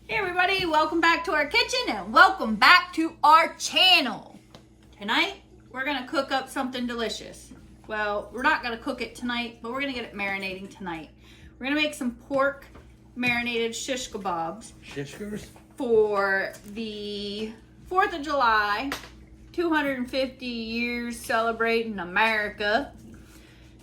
Hey everybody, welcome back to our kitchen and welcome back to our channel. Tonight, we're gonna cook up something delicious. Well, we're not gonna cook it tonight, but we're gonna get it marinating tonight. We're gonna make some pork marinated shish kebabs. Whiskers? For the 4th of July, 250 years celebrating America.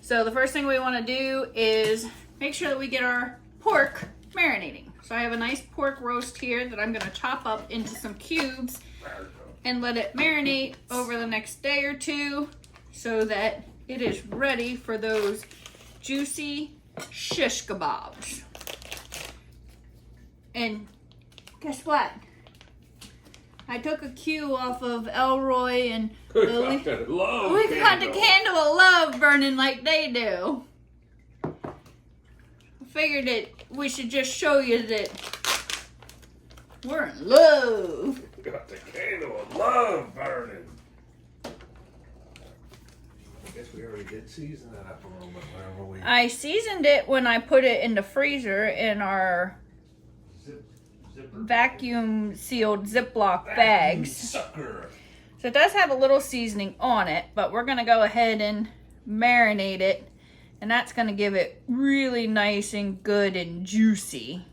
So the first thing we wanna do is make sure that we get our pork marinating. So I have a nice pork roast here that I'm gonna chop up into some cubes and let it marinate over the next day or two so that it is ready for those juicy shish kebabs. And guess what? I took a cue off of Elroy and we got the candle of love burning like they do. I figured that we should just show you that we're in love. Got the candle of love burning. I guess we already did season that up a little bit. Whenever we I seasoned it when I put it in the freezer in our vacuum sealed Ziploc bags. Sucker. So it does have a little seasoning on it, but we're going to go ahead and marinate it. And that's going to give it really nice and good and juicy.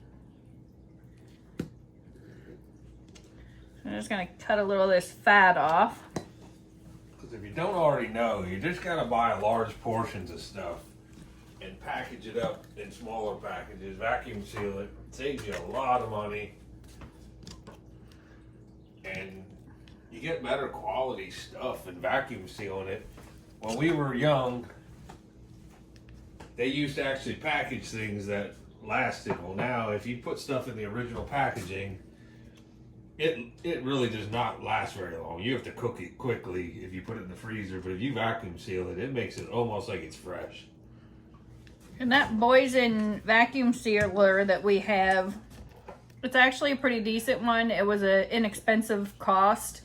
So I'm just going to cut a little of this fat off. Because if you don't already know, you just got to buy large portions of stuff and package it up in smaller packages, vacuum seal it, saves you a lot of money. And you get better quality stuff and vacuum sealing it. When we were young, they used to actually package things that lasted. Well, now if you put stuff in the original packaging, it really does not last very long. You have to cook it quickly if you put it in the freezer, but if you vacuum seal it, it makes it almost like it's fresh. And that Boysen vacuum sealer that we have, it's actually a pretty decent one. It was an inexpensive cost.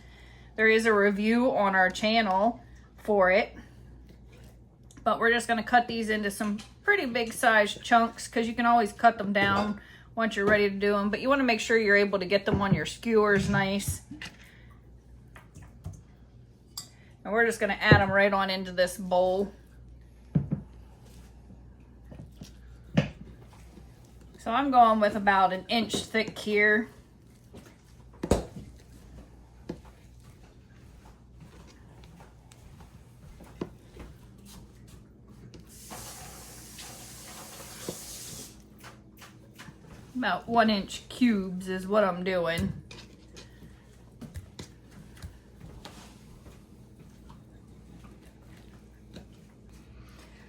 There is a review on our channel for it. But we're just going to cut these into some pretty big sized chunks because you can always cut them down once you're ready to do them. But you want to make sure you're able to get them on your skewers nice. And we're just going to add them right on into this bowl. So I'm going with about an inch thick here. About 1 inch cubes is what I'm doing.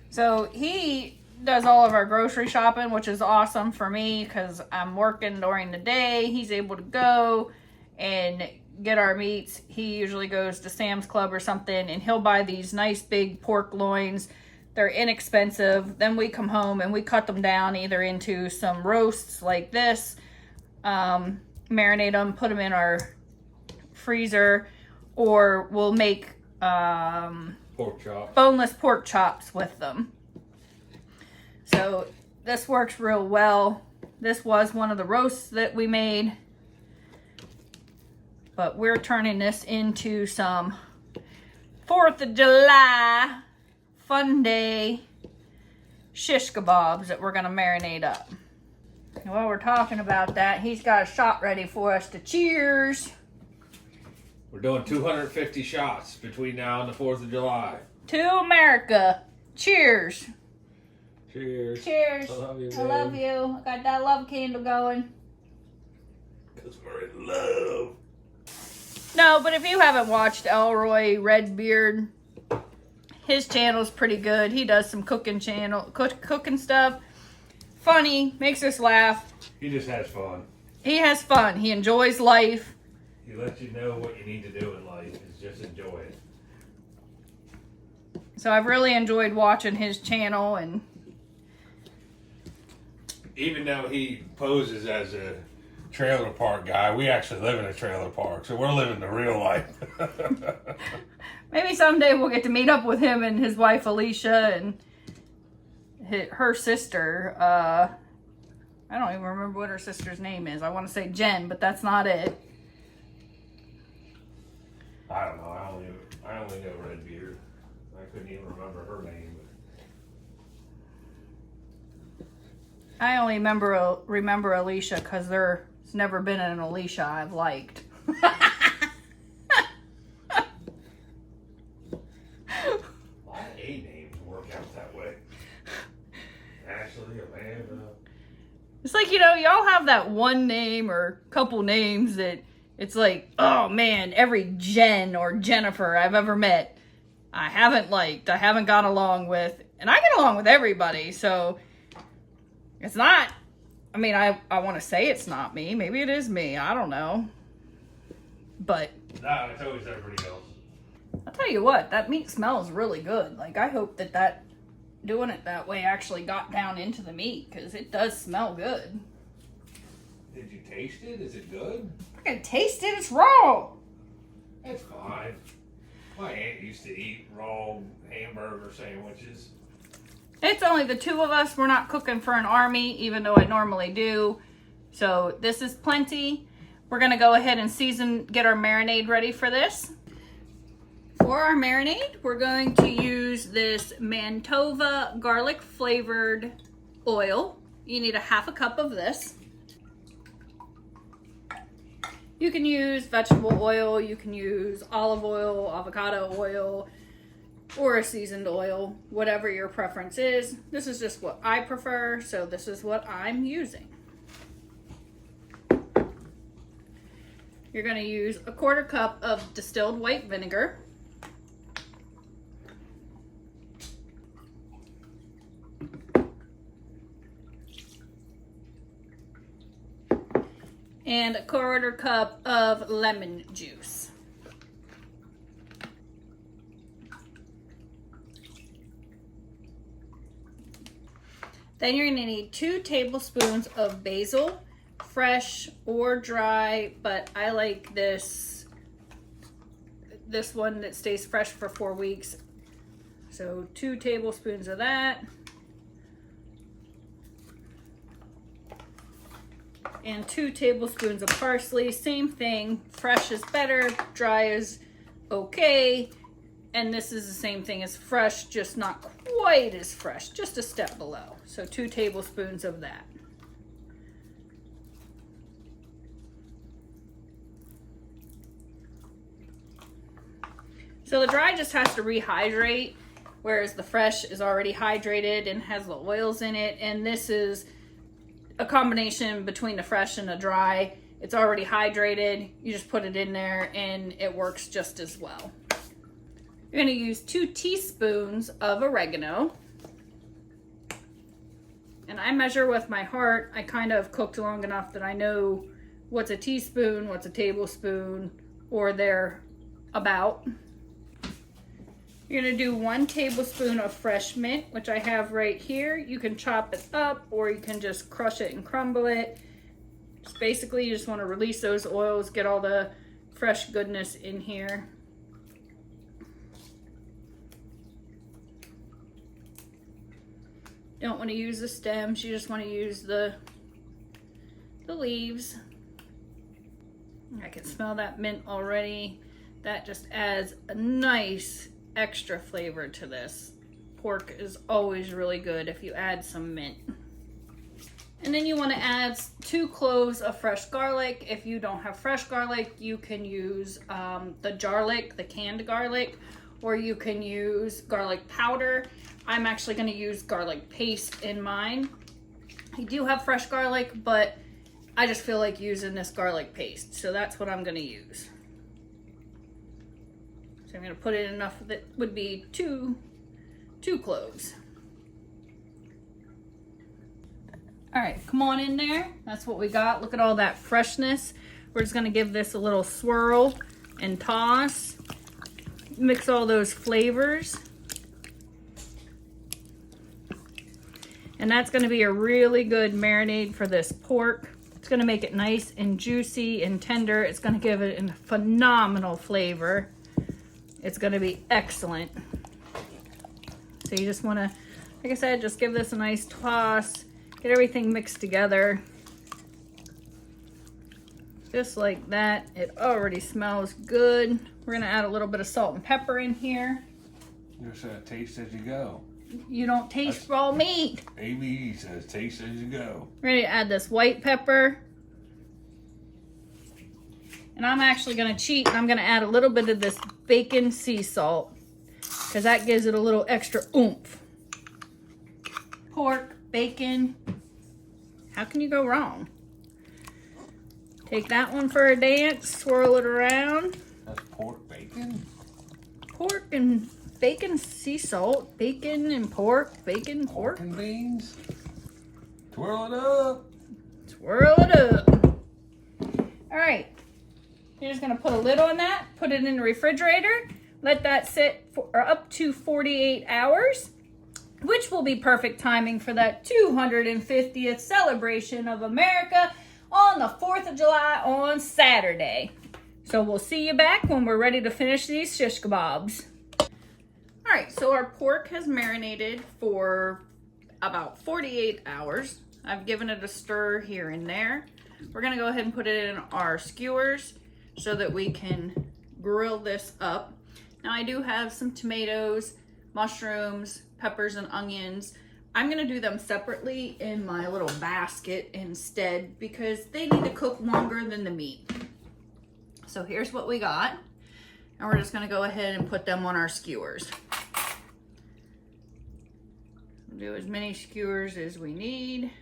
So he does all of our grocery shopping, which is awesome for me because I'm working during the day. He's able to go and get our meats. He usually goes to Sam's Club or something and he'll buy these nice big pork loins. They're inexpensive. Then we come home and we cut them down either into some roasts like this, marinate them, put them in our freezer, or we'll make Pork chops. Boneless pork chops with them. So this works real well. This was one of the roasts that we made, but we're turning this into some 4th of July fun day shish kebabs that we're gonna marinate up. And while we're talking about that, he's got a shot ready for us to cheers. We're doing 250 shots between now and the 4th of July. To America. Cheers. Cheers. Cheers. I love you, I love you. I got that love candle going. Because we're in love. No, but if you haven't watched Elroy Redbeard, his channel's pretty good. He does some cooking stuff. Funny, makes us laugh. He just has fun. He has fun. He enjoys life. He lets you know what you need to do in life. Is just enjoy it. So I've really enjoyed watching his channel, and even though he poses as a trailer park guy, we actually live in a trailer park, so we're living the real life. maybe someday we'll get to meet up with him and his wife Alicia and her sister. I don't even remember what her sister's name is. I want to say Jen, but that's not it. I don't know. I only know Redbeard. I couldn't even remember her name. I only remember Alicia because there's never been an Alicia I've liked. A lot of A names work out that way. Ashley, Amanda. It's like, you know, y'all have that one name or couple names that it's like, oh man, every Jen or Jennifer I've ever met, I haven't liked, I haven't got along with, and I get along with everybody, so it's not, I mean, I want to say it's not me. Maybe it is me. I don't know. But No, it's always everybody else. I'll tell you what, that meat smells really good. Like, I hope that doing it that way actually got down into the meat, because it does smell good. Did you taste it? Is it good? I can taste it. It's raw. It's fine. My aunt used to eat raw hamburger sandwiches. It's only the two of us. We're not cooking for an army, even though I normally do. So this is plenty. We're going to go ahead and get our marinade ready for this. For our marinade, we're going to use this Mantova garlic flavored oil. You need a half a cup of this. You can use vegetable oil, you can use olive oil, avocado oil, or a seasoned oil, whatever your preference is. This is just what I prefer, so this is what I'm using. You're going to use a 1/4 cup of distilled white vinegar. And a 1/4 cup of lemon juice. Then you're gonna need 2 tablespoons of basil, fresh or dry, but I like this one that stays fresh for 4 weeks. So 2 tablespoons of that. And 2 tablespoons of parsley. Same thing, fresh is better, dry is okay. And this is the same thing as fresh, just not quite as fresh, just a step below. So 2 tablespoons of that. So the dry just has to rehydrate, whereas the fresh is already hydrated and has the oils in it. And this is a combination between the fresh and the dry. It's already hydrated. You just put it in there and it works just as well. You're going to use 2 teaspoons of oregano. And I measure with my heart. I kind of cooked long enough that I know what's a teaspoon, what's a tablespoon, or they're about. You're going to do 1 tablespoon of fresh mint, which I have right here. You can chop it up or you can just crush it and crumble it. Just basically, you just want to release those oils, get all the fresh goodness in here. Don't want to use the stems, you just want to use the leaves. I can smell that mint already. That just adds a nice extra flavor to this. Pork is always really good if you add some mint. And then you want to add 2 cloves of fresh garlic. If you don't have fresh garlic, you can use the jarlic, the canned garlic, or you can use garlic powder. I'm actually going to use garlic paste in mine. I do have fresh garlic, but I just feel like using this garlic paste, so that's what I'm going to use. So I'm going to put in enough that would be 2 cloves. All right, come on in there. That's what we got. Look at all that freshness. We're just going to give this a little swirl and toss. Mix all those flavors. And that's going to be a really good marinade for this pork. It's going to make it nice and juicy and tender. It's going to give it a phenomenal flavor. It's going to be excellent. So you just want to, like I said, just give this a nice toss. Get everything mixed together. Just like that. It already smells good. We're gonna add a little bit of salt and pepper in here. You just taste as you go. You don't taste raw meat. AB says taste as you go. Ready to add this white pepper. And I'm actually gonna cheat and I'm gonna add a little bit of this bacon sea salt because that gives it a little extra oomph. Pork, bacon. How can you go wrong? Take that one for a dance, swirl it around. That's pork bacon? Pork and bacon sea salt. Bacon and pork, bacon, pork. Pork and beans? Twirl it up. Swirl it up. All right. You're just gonna put a lid on that, put it in the refrigerator, let that sit for up to 48 hours, which will be perfect timing for that 250th celebration of America on the 4th of July on Saturday. So we'll see you back when we're ready to finish these shish kebabs. All right, so our pork has marinated for about 48 hours. I've given it a stir here and there. We're gonna go ahead and put it in our skewers so that we can grill this up. Now I do have some tomatoes, mushrooms, peppers, and onions. I'm gonna do them separately in my little basket instead because they need to cook longer than the meat. So here's what we got. And we're just gonna go ahead and put them on our skewers. We'll do as many skewers as we need.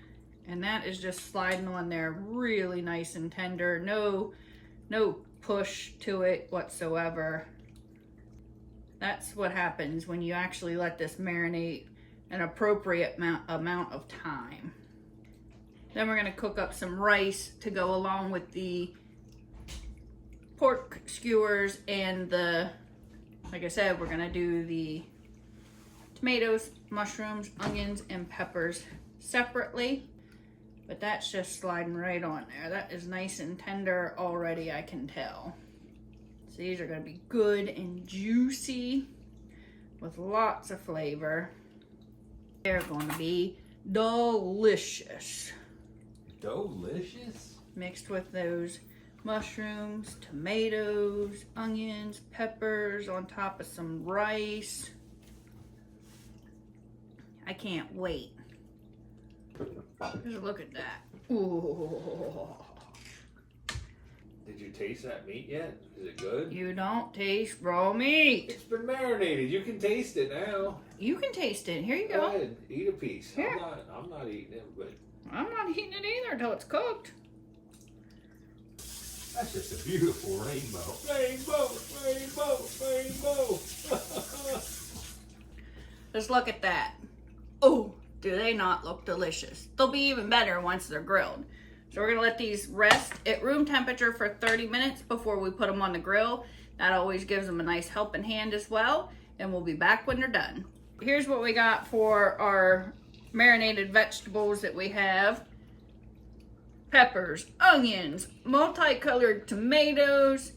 And that is just sliding on there really nice and tender. No push to it whatsoever. That's what happens when you actually let this marinate an appropriate amount of time. Then we're gonna cook up some rice to go along with the pork skewers and like I said, we're gonna do the tomatoes, mushrooms, onions, and peppers separately. But that's just sliding right on there. That is nice and tender already, I can tell. So these are gonna be good and juicy with lots of flavor. They're gonna be delicious. Delicious? Mixed with those mushrooms, tomatoes, onions, peppers on top of some rice. I can't wait. Just look at that. Ooh. Did you taste that meat yet? Is it good? You don't taste raw meat. It's been marinated. You can taste it now. You can taste it. Here you Go go. ahead, eat a piece. Here. I'm not eating it, but I'm not eating it either until it's cooked. that's just a beautiful rainbow. Rainbow, rainbow, rainbow. Just look at that. Oh, do they not look delicious? They'll be even better once they're grilled. So we're gonna let these rest at room temperature for 30 minutes before we put them on the grill. That always gives them a nice helping hand as well. And we'll be back when they're done. Here's what we got for our marinated vegetables that we have. Peppers, onions, multicolored tomatoes,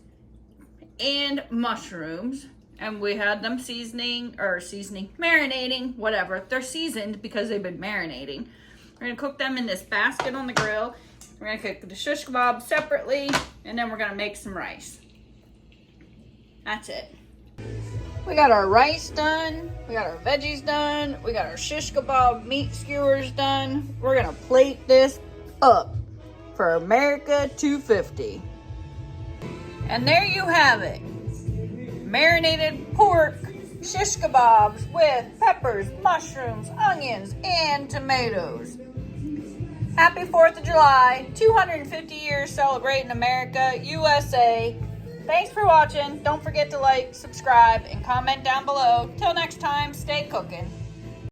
and mushrooms. And we had them marinating, whatever. They're seasoned because they've been marinating. We're gonna cook them in this basket on the grill. We're gonna cook the shish kebab separately, and then we're gonna make some rice. That's it. We got our rice done, we got our veggies done, we got our shish kebab meat skewers done. We're gonna plate this up for America 250. And there you have it. Marinated pork shish kebabs with peppers, mushrooms, onions, and tomatoes. Happy 4th of July, 250 years celebrating America, USA. Thanks for watching. Don't forget to like, subscribe, and comment down below. Till next time, stay cooking.